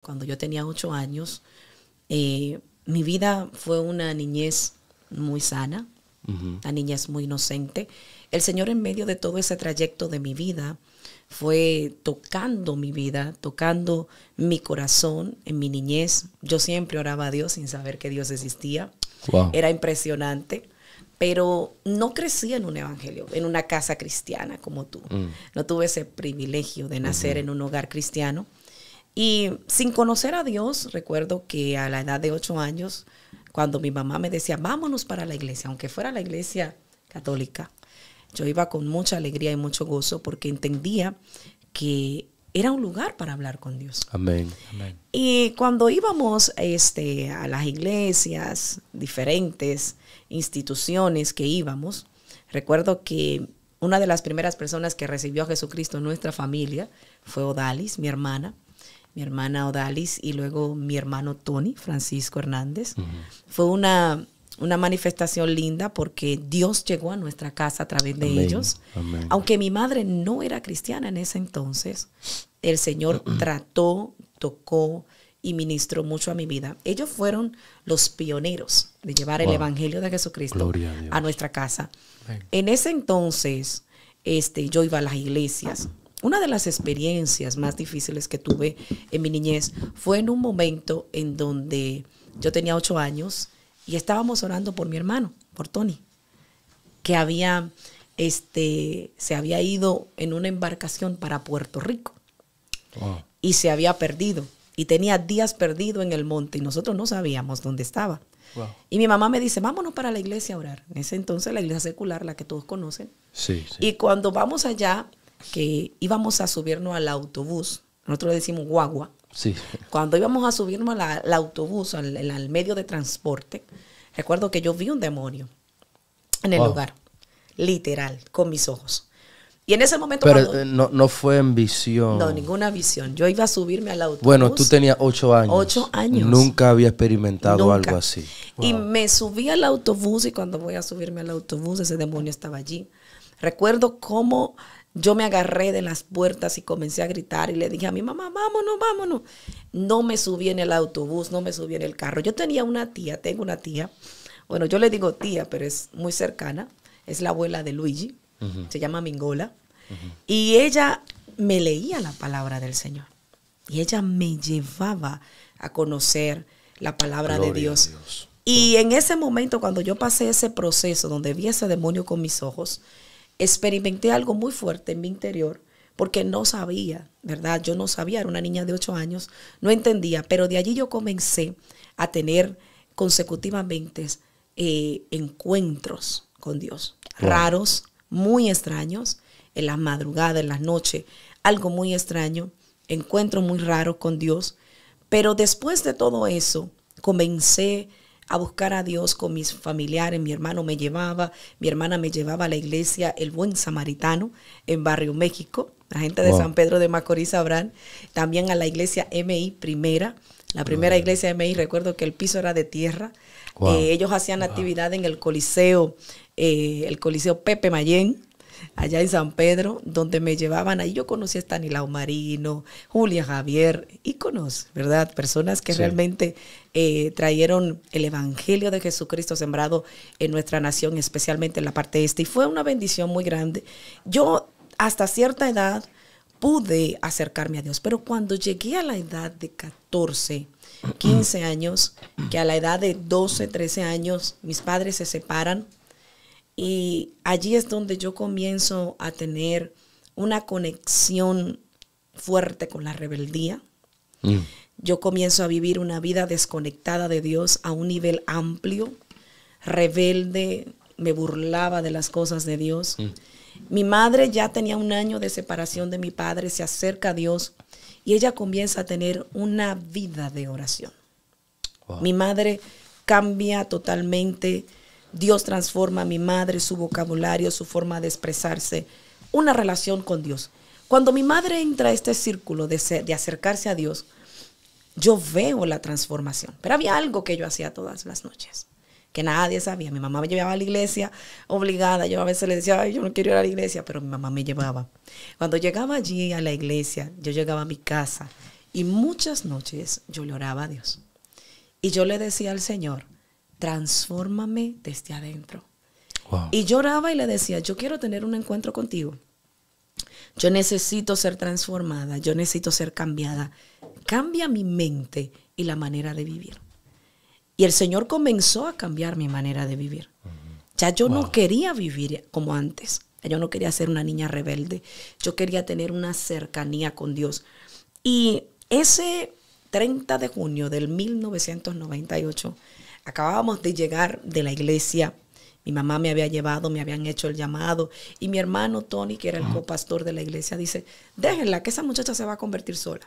Cuando yo tenía 8 años, mi vida fue una niñez muy sana, una niñez muy inocente. El Señor, en medio de todo ese trayecto de mi vida, fue tocando mi vida, tocando mi corazón en mi niñez. Yo siempre oraba a Dios sin saber que Dios existía. Wow. Era impresionante, pero no crecí en un evangelio, en una casa cristiana como tú. No tuve ese privilegio de nacer en un hogar cristiano. Y sin conocer a Dios, recuerdo que a la edad de 8 años, cuando mi mamá me decía, vámonos para la iglesia, aunque fuera la iglesia católica, yo iba con mucha alegría y mucho gozo porque entendía que era un lugar para hablar con Dios. Amén. Amén. Y cuando íbamos a las iglesias, diferentes instituciones que íbamos, recuerdo que una de las primeras personas que recibió a Jesucristo en nuestra familia fue Odalis, mi hermana Odalis, y luego mi hermano Tony, Francisco Hernández. Fue una manifestación linda porque Dios llegó a nuestra casa a través de ellos. Amén. Aunque mi madre no era cristiana en ese entonces, el Señor trató, tocó y ministró mucho a mi vida. Ellos fueron los pioneros de llevar el Evangelio de Jesucristo a nuestra casa. Amén. En ese entonces, yo iba a las iglesias. Una de las experiencias más difíciles que tuve en mi niñez fue en un momento en donde yo tenía 8 años y estábamos orando por mi hermano, por Tony, que se había ido en una embarcación para Puerto Rico y se había perdido y tenía días perdido en el monte y nosotros no sabíamos dónde estaba. Y mi mamá me dice, vámonos para la iglesia a orar. En ese entonces la iglesia secular, la que todos conocen. Sí. Y cuando vamos allá, que íbamos a subirnos al autobús, nosotros le decimos guagua. Sí. Cuando íbamos a subirnos al autobús, al medio de transporte, recuerdo que yo vi un demonio en el lugar, literal, con mis ojos. Y en ese momento... Pero no fue en visión. No, ninguna visión. Yo iba a subirme al autobús. Bueno, tú tenías 8 años. 8 años. Nunca había experimentado algo así. Y me subí al autobús y cuando voy a subirme al autobús, ese demonio estaba allí. Recuerdo cómo yo me agarré de las puertas y comencé a gritar y le dije a mi mamá, vámonos, vámonos. No me subí en el autobús, no me subí en el carro. Yo tengo una tía, bueno, yo le digo tía, pero es muy cercana. Es la abuela de Luigi, se llama Mingola. Y ella me leía la palabra del Señor. Y ella me llevaba a conocer la palabra de Dios. Y en ese momento, cuando yo pasé ese proceso donde vi ese demonio con mis ojos, experimenté algo muy fuerte en mi interior porque no sabía, ¿verdad? Yo no sabía, era una niña de 8 años, no entendía, pero de allí yo comencé a tener consecutivamente encuentros con Dios, raros, muy extraños, en las madrugadas, en las noches, algo muy extraño, encuentros muy raros con Dios, pero después de todo eso, comencé a buscar a Dios con mis familiares. Mi hermana me llevaba a la iglesia El Buen Samaritano en Barrio México. La gente de San Pedro de Macorís sabrán. También a la iglesia MI Primera. La primera iglesia MI, recuerdo que el piso era de tierra. Ellos hacían actividad en el Coliseo Pepe Mayén, allá en San Pedro, donde me llevaban. Ahí yo conocí a Estanislao Marino, Julia Javier, íconos, ¿verdad? Personas que realmente trajeron el Evangelio de Jesucristo sembrado en nuestra nación, especialmente en la parte este. Y fue una bendición muy grande. Yo hasta cierta edad pude acercarme a Dios, pero cuando llegué a la edad de 14, 15 años, que a la edad de 12, 13 años, mis padres se separan, y allí es donde yo comienzo a tener una conexión fuerte con la rebeldía. Yo comienzo a vivir una vida desconectada de Dios a un nivel amplio, rebelde, me burlaba de las cosas de Dios. Mi madre ya tenía 1 año de separación de mi padre, se acerca a Dios y ella comienza a tener una vida de oración. Mi madre cambia totalmente. Dios transforma a mi madre, su vocabulario, su forma de expresarse, una relación con Dios. Cuando mi madre entra a este círculo de acercarse a Dios, yo veo la transformación. Pero había algo que yo hacía todas las noches, que nadie sabía. Mi mamá me llevaba a la iglesia obligada. Yo a veces le decía, ay, yo no quiero ir a la iglesia, pero mi mamá me llevaba. Cuando llegaba allí a la iglesia, yo llegaba a mi casa Y muchas noches yo le oraba a Dios. Y yo le decía al Señor, transfórmame desde adentro. Wow. Y yo oraba y le decía, yo quiero tener un encuentro contigo. Yo necesito ser transformada, yo necesito ser cambiada. Cambia mi mente y la manera de vivir. Y el Señor comenzó a cambiar mi manera de vivir. Ya yo no quería vivir como antes. Yo no quería ser una niña rebelde. Yo quería tener una cercanía con Dios. Y ese 30 de junio del 1998, acabábamos de llegar de la iglesia. Mi mamá me había llevado, me habían hecho el llamado. Y mi hermano Tony, que era el copastor de la iglesia, dice, déjenla, que esa muchacha se va a convertir sola.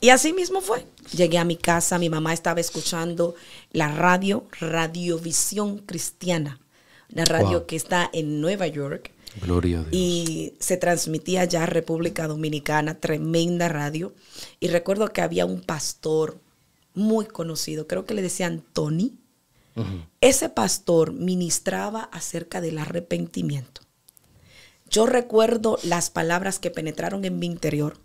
Y así mismo fue. Llegué a mi casa, mi mamá estaba escuchando la radio, Radiovisión Cristiana, la radio que está en Nueva York. Gloria a Dios. Y se transmitía ya a República Dominicana, tremenda radio. Y recuerdo que había un pastor muy conocido, creo que le decían Tony. Ese pastor ministraba acerca del arrepentimiento. Yo recuerdo las palabras que penetraron en mi interior.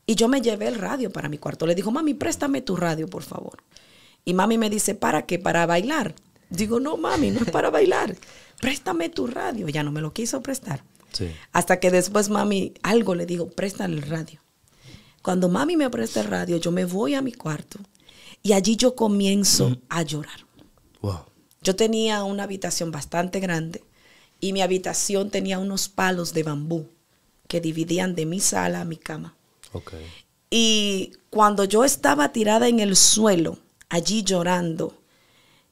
Y yo me llevé el radio para mi cuarto. Le dijo, mami, préstame tu radio, por favor. Y mami me dice, ¿para qué? ¿Para bailar? Digo, no, mami, no es para bailar. Préstame tu radio. Ya no me lo quiso prestar. Sí. Hasta que después mami, algo le digo, préstale el radio. Cuando mami me presta el radio, yo me voy a mi cuarto. Y allí yo comienzo a llorar. Wow. Yo tenía una habitación bastante grande. Y mi habitación tenía unos palos de bambú que dividían de mi sala a mi cama. Okay. Y cuando yo estaba tirada en el suelo, allí llorando,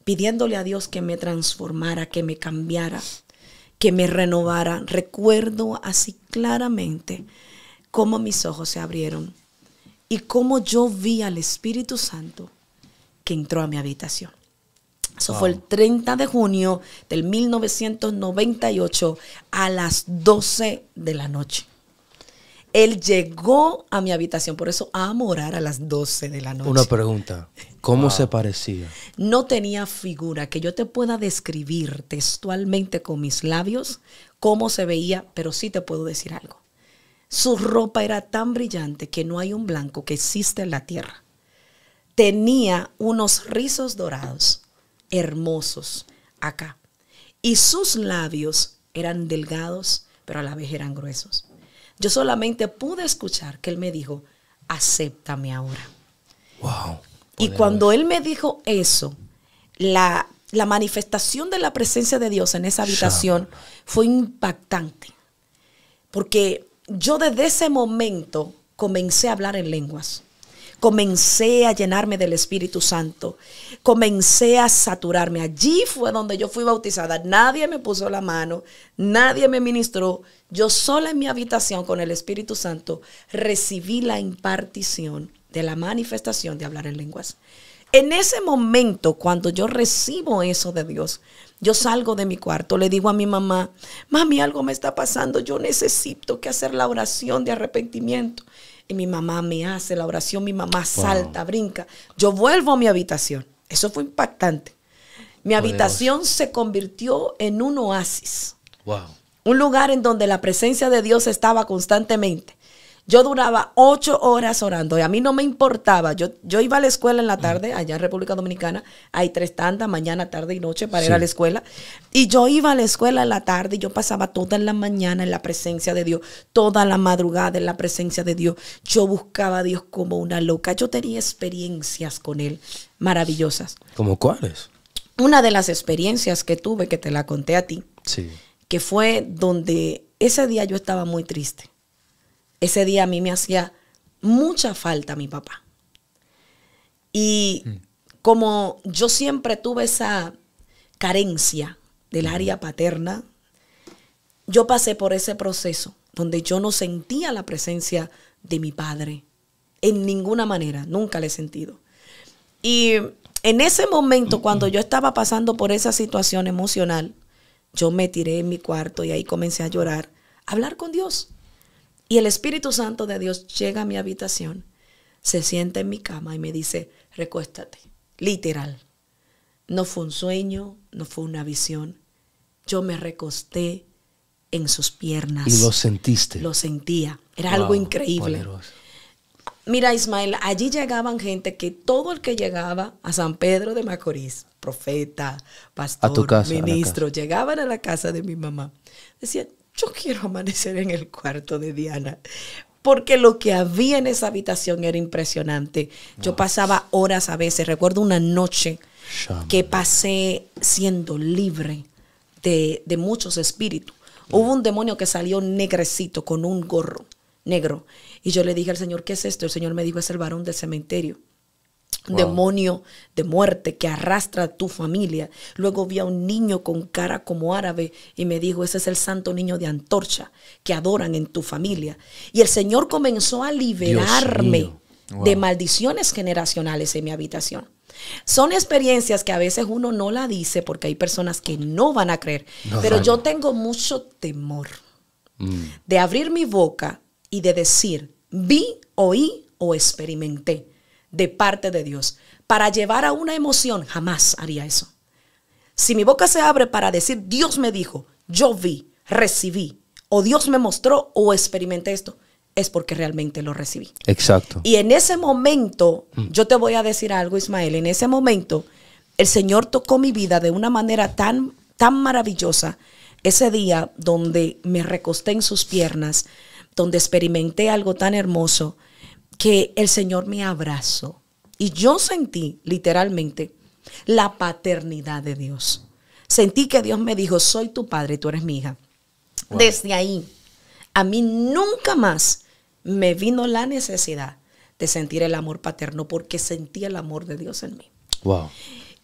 pidiéndole a Dios que me transformara, que me cambiara, que me renovara, recuerdo así claramente cómo mis ojos se abrieron y cómo yo vi al Espíritu Santo que entró a mi habitación. Eso fue el 30 de junio del 1998 a las 12 de la noche. Él llegó a mi habitación, por eso amo orar a las 12 de la noche. Una pregunta, ¿cómo se parecía? No tenía figura que yo te pueda describir textualmente con mis labios cómo se veía, pero sí te puedo decir algo. Su ropa era tan brillante que no hay un blanco que existe en la tierra. Tenía unos rizos dorados, hermosos, acá. Y sus labios eran delgados, pero a la vez eran gruesos. Yo solamente pude escuchar que él me dijo, acéptame ahora. Wow. Y cuando él me dijo eso, la manifestación de la presencia de Dios en esa habitación fue impactante. Porque yo desde ese momento comencé a hablar en lenguas. Comencé a llenarme del Espíritu Santo. Comencé a saturarme. Allí fue donde yo fui bautizada. Nadie me puso la mano. Nadie me ministró. Yo sola en mi habitación con el Espíritu Santo recibí la impartición de la manifestación de hablar en lenguas. En ese momento, cuando yo recibo eso de Dios, yo salgo de mi cuarto, le digo a mi mamá, mami, algo me está pasando. Yo necesito que hacer la oración de arrepentimiento. Y mi mamá me hace la oración, mi mamá salta, brinca. Yo vuelvo a mi habitación. Eso fue impactante. Mi habitación se convirtió en un oasis. Wow. Un lugar en donde la presencia de Dios estaba constantemente. Yo duraba 8 horas orando y a mí no me importaba. Yo iba a la escuela en la tarde, allá en República Dominicana. Hay 3 tandas, mañana, tarde y noche para ir a la escuela. Y yo iba a la escuela en la tarde y yo pasaba toda la mañana en la presencia de Dios. Toda la madrugada en la presencia de Dios. Yo buscaba a Dios como una loca. Yo tenía experiencias con Él maravillosas. ¿Cómo cuáles? Una de las experiencias que tuve, que te la conté a ti, Sí. que fue donde ese día yo estaba muy triste. Ese día a mí me hacía mucha falta mi papá. Y como yo siempre tuve esa carencia del área paterna, yo pasé por ese proceso donde yo no sentía la presencia de mi padre en ninguna manera, nunca la he sentido. Y en ese momento, cuando yo estaba pasando por esa situación emocional, yo me tiré en mi cuarto y ahí comencé a llorar, a hablar con Dios. Y el Espíritu Santo de Dios llega a mi habitación, se sienta en mi cama y me dice, recuéstate. Literal. No fue un sueño, no fue una visión. Yo me recosté en sus piernas. ¿Y lo sentiste? Lo sentía. Era algo increíble. Poderoso. Mira, Ismael, allí llegaban gente que todo el que llegaba a San Pedro de Macorís, profeta, pastor, A tu casa, a la ministro, llegaban a la casa de mi mamá. Decían, yo quiero amanecer en el cuarto de Diana. Porque lo que había en esa habitación era impresionante. Yo pasaba horas a veces. Recuerdo una noche que pasé siendo libre de muchos espíritus. Hubo un demonio que salió negrecito con un gorro negro. Y yo le dije al Señor, ¿qué es esto? El Señor me dijo, es el varón del cementerio. Un demonio de muerte que arrastra a tu familia. Luego vi a un niño con cara como árabe y me dijo, ese es el santo niño de Antorcha que adoran en tu familia. Y el Señor comenzó a liberarme de maldiciones generacionales en mi habitación. Son experiencias que a veces uno no la dice porque hay personas que no van a creer. Pero yo tengo mucho temor de abrir mi boca y de decir, vi, oí o experimenté de parte de Dios. Para llevar a una emoción, jamás haría eso. Si mi boca se abre para decir, Dios me dijo, yo vi, recibí, o Dios me mostró o experimenté esto, es porque realmente lo recibí. Exacto. Y en ese momento, yo te voy a decir algo, Ismael, en ese momento, el Señor tocó mi vida de una manera tan maravillosa. Ese día donde me recosté en sus piernas, donde experimenté algo tan hermoso, que el Señor me abrazó. Y yo sentí literalmente la paternidad de Dios. Sentí que Dios me dijo, soy tu padre y tú eres mi hija. Wow. Desde ahí, a mí nunca más me vino la necesidad de sentir el amor paterno porque sentí el amor de Dios en mí. Wow.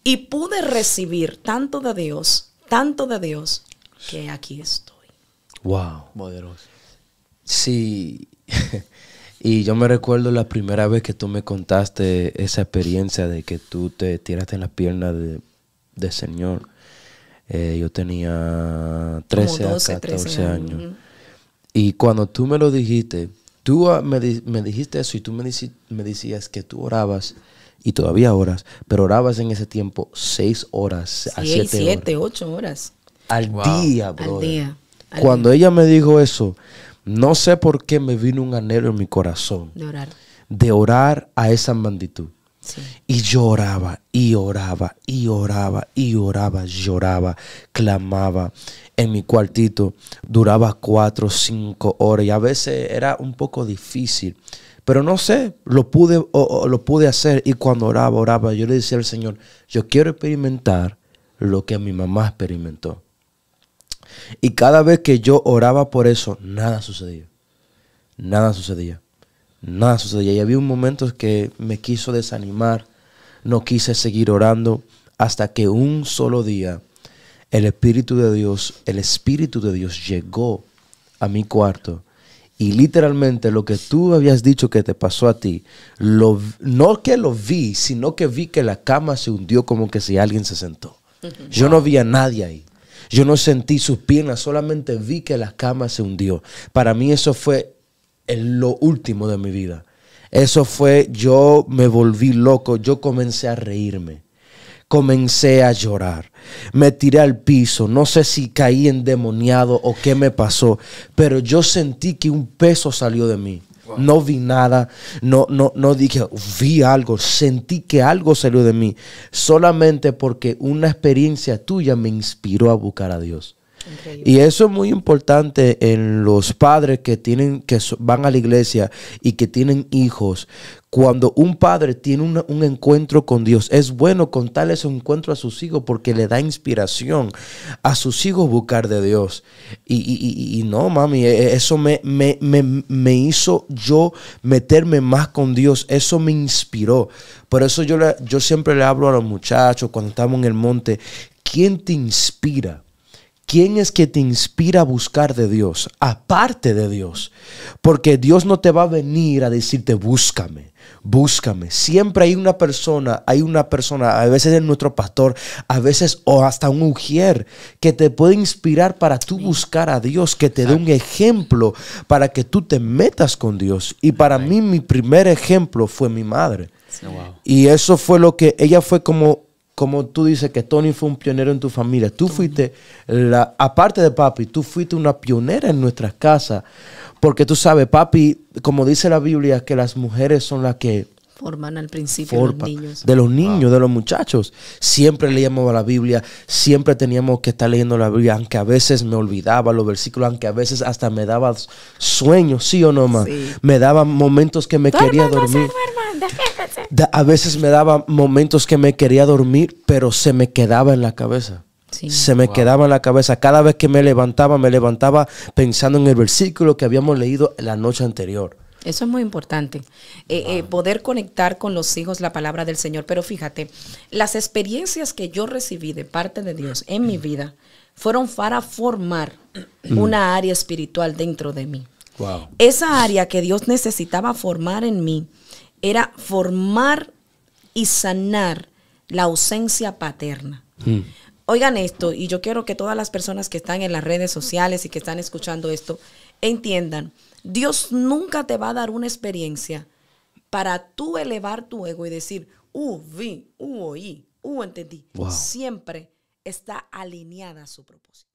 Y pude recibir tanto de Dios, que aquí estoy. Wow. Poderoso. Sí. Y yo me recuerdo la primera vez que tú me contaste esa experiencia de que tú te tiraste en las piernas de Señor. Yo tenía 13 a 14 años. Y cuando tú me lo dijiste, tú me dijiste eso y tú me decías que tú orabas, y todavía oras, pero orabas en ese tiempo 6 horas a 7 horas. 8 horas. Al día, bro. Al día. Cuando ella me dijo eso, no sé por qué me vino un anhelo en mi corazón de orar a esa magnitud. Sí. Y yo oraba, y oraba, y oraba, y oraba, lloraba, clamaba en mi cuartito. Duraba 4 o 5 horas y a veces era un poco difícil. Pero no sé, lo pude hacer. Y cuando oraba, yo le decía al Señor, yo quiero experimentar lo que mi mamá experimentó. Y cada vez que yo oraba por eso, nada sucedía. Nada sucedía. Nada sucedía. Y había un momento que me quiso desanimar. No quise seguir orando hasta que un solo día el Espíritu de Dios llegó a mi cuarto. Y literalmente lo que tú habías dicho que te pasó a ti, no que lo vi, sino que vi que la cama se hundió como que si alguien se sentó. Yo no vi a nadie ahí. Yo no sentí sus piernas, solamente vi que la cama se hundió. Para mí eso fue lo último de mi vida. Eso fue, yo me volví loco, yo comencé a reírme. Comencé a llorar, me tiré al piso, no sé si caí endemoniado o qué me pasó, pero yo sentí que un peso salió de mí. Wow. No vi nada, no dije, vi algo, sentí que algo salió de mí, solamente porque una experiencia tuya me inspiró a buscar a Dios. Increíble. Y eso es muy importante en los padres que van a la iglesia y que tienen hijos. Cuando un padre tiene un encuentro con Dios, es bueno contarle ese encuentro a sus hijos porque le da inspiración a sus hijos buscar de Dios. Y no, mami, eso me hizo yo meterme más con Dios. Eso me inspiró. Por eso yo siempre le hablo a los muchachos cuando estamos en el monte, ¿quién te inspira? ¿Quién es que te inspira a buscar de Dios? Aparte de Dios. Porque Dios no te va a venir a decirte, búscame, búscame. Siempre hay una persona, a veces es nuestro pastor, a veces o hasta un mujer que te puede inspirar para tú buscar a Dios, que te dé un ejemplo para que tú te metas con Dios. Y para mí mi primer ejemplo fue mi madre. Sí. Wow. Y eso fue ella fue como como tú dices que Tony fue un pionero en tu familia, tú fuiste, aparte de papi, tú fuiste una pionera en nuestras casas. Porque tú sabes, papi, como dice la Biblia, que las mujeres son las que forman al principio de los niños. De los niños, de los muchachos. Siempre leíamos la Biblia, siempre teníamos que estar leyendo la Biblia, aunque a veces me olvidaba los versículos, aunque a veces hasta me daba sueños, ¿sí o no, ma? Sí. Me daba momentos que me quería dormir. A veces me daba momentos que me quería dormir, pero se me quedaba en la cabeza. Sí. Se me quedaba en la cabeza. Cada vez que me levantaba pensando en el versículo que habíamos leído la noche anterior. Eso es muy importante, poder conectar con los hijos la palabra del Señor. Pero fíjate, las experiencias que yo recibí de parte de Dios en mi vida fueron para formar una área espiritual dentro de mí. Wow. Esa área que Dios necesitaba formar en mí era formar y sanar la ausencia paterna. Oigan esto, y yo quiero que todas las personas que están en las redes sociales y que están escuchando esto entiendan. Dios nunca te va a dar una experiencia para tú elevar tu ego y decir, vi, oí, entendí. Wow. Siempre está alineada a su propósito.